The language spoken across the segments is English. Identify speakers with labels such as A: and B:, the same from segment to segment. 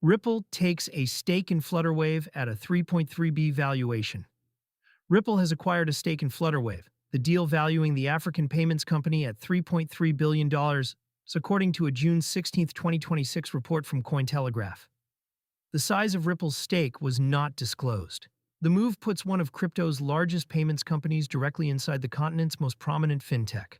A: Ripple takes a stake in Flutterwave at a 3.3B valuation. Ripple has acquired a stake in Flutterwave, the deal valuing the African payments company at $3.3 billion, according to a June 16, 2026 report from Cointelegraph. The size of Ripple's stake was not disclosed. The move puts one of crypto's largest payments companies directly inside the continent's most prominent fintech.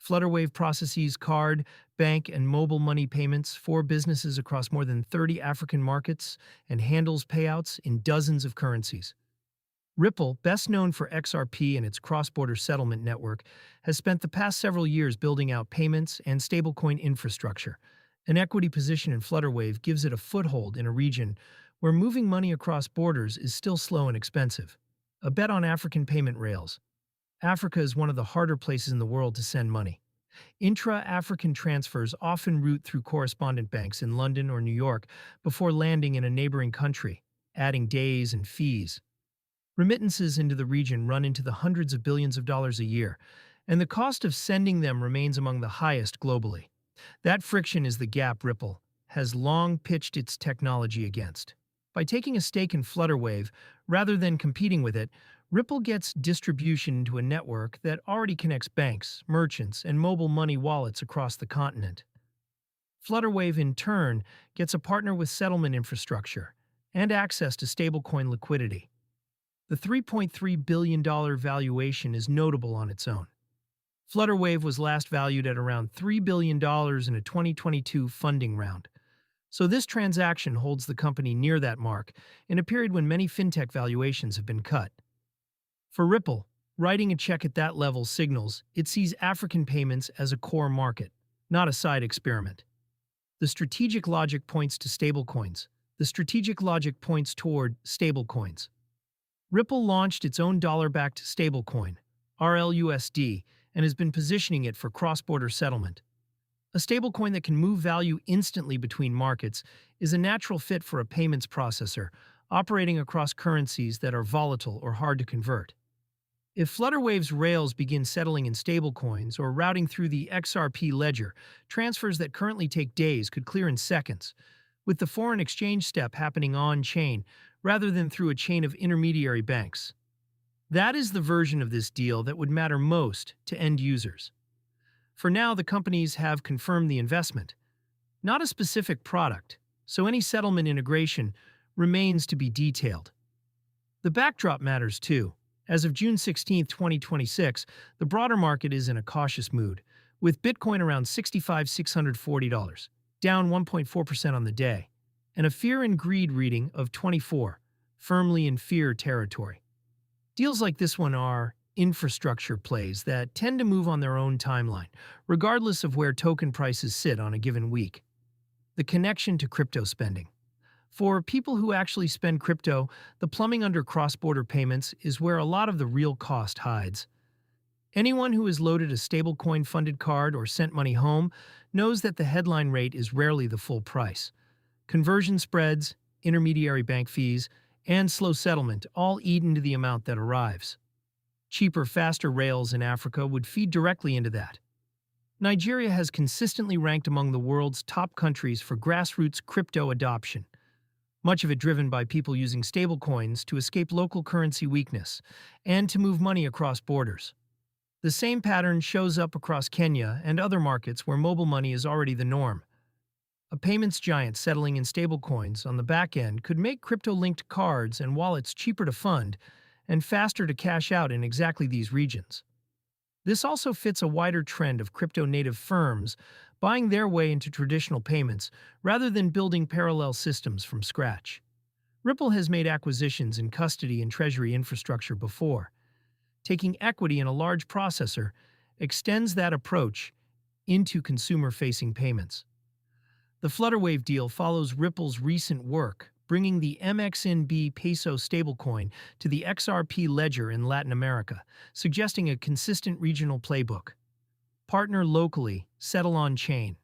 A: Flutterwave processes card, bank, and mobile money payments for businesses across more than 30 African markets and handles payouts in dozens of currencies. Ripple, best known for XRP and its cross-border settlement network, has spent the past several years building out payments and stablecoin infrastructure. An equity position in Flutterwave gives it a foothold in a region where moving money across borders is still slow and expensive. A bet on African payment rails. Africa is one of the harder places in the world to send money. Intra-African transfers often route through correspondent banks in London or New York before landing in a neighboring country, adding days and fees. Remittances into the region run into the hundreds of billions of dollars a year, and the cost of sending them remains among the highest globally. That friction is the gap Ripple has long pitched its technology against. By taking a stake in Flutterwave, rather than competing with it, Ripple gets distribution into a network that already connects banks, merchants, and mobile money wallets across the continent. Flutterwave, in turn, gets a partner with settlement infrastructure and access to stablecoin liquidity. The $3.3 billion valuation is notable on its own. Flutterwave was last valued at around $3 billion in a 2022 funding round. So this transaction holds the company near that mark in a period when many fintech valuations have been cut. For Ripple, writing a check at that level signals it sees African payments as a core market, not a side experiment. The strategic logic points to stablecoins. The strategic logic points toward stablecoins. Ripple launched its own dollar-backed stablecoin, RLUSD, and has been positioning it for cross-border settlement. A stablecoin that can move value instantly between markets is a natural fit for a payments processor operating across currencies that are volatile or hard to convert. If Flutterwave's rails begin settling in stablecoins or routing through the XRP ledger, transfers that currently take days could clear in seconds, with the foreign exchange step happening on-chain rather than through a chain of intermediary banks. That is the version of this deal that would matter most to end users. For now, the companies have confirmed the investment, not a specific product, so any settlement integration remains to be detailed. The backdrop matters too. As of June 16, 2026, the broader market is in a cautious mood, with Bitcoin around $65,640, down 1.4% on the day, and a fear and greed reading of 24, firmly in fear territory. Deals like this one are infrastructure plays that tend to move on their own timeline, regardless of where token prices sit on a given week. The connection to crypto spending. For people who actually spend crypto, the plumbing under cross-border payments is where a lot of the real cost hides. Anyone who has loaded a stablecoin-funded card or sent money home knows that the headline rate is rarely the full price. Conversion spreads, intermediary bank fees, and slow settlement all eat into the amount that arrives. Cheaper, faster rails in Africa would feed directly into that. Nigeria has consistently ranked among the world's top countries for grassroots crypto adoption, much of it driven by people using stablecoins to escape local currency weakness and to move money across borders. The same pattern shows up across Kenya and other markets where mobile money is already the norm. A payments giant settling in stablecoins on the back end could make crypto-linked cards and wallets cheaper to fund and faster to cash out in exactly these regions. This also fits a wider trend of crypto-native firms buying their way into traditional payments rather than building parallel systems from scratch. Ripple has made acquisitions in custody and treasury infrastructure before. Taking equity in a large processor extends that approach into consumer-facing payments. The Flutterwave deal follows Ripple's recent work, bringing the MXNB peso stablecoin to the XRP ledger in Latin America, suggesting a consistent regional playbook. Partner locally, settle on-chain.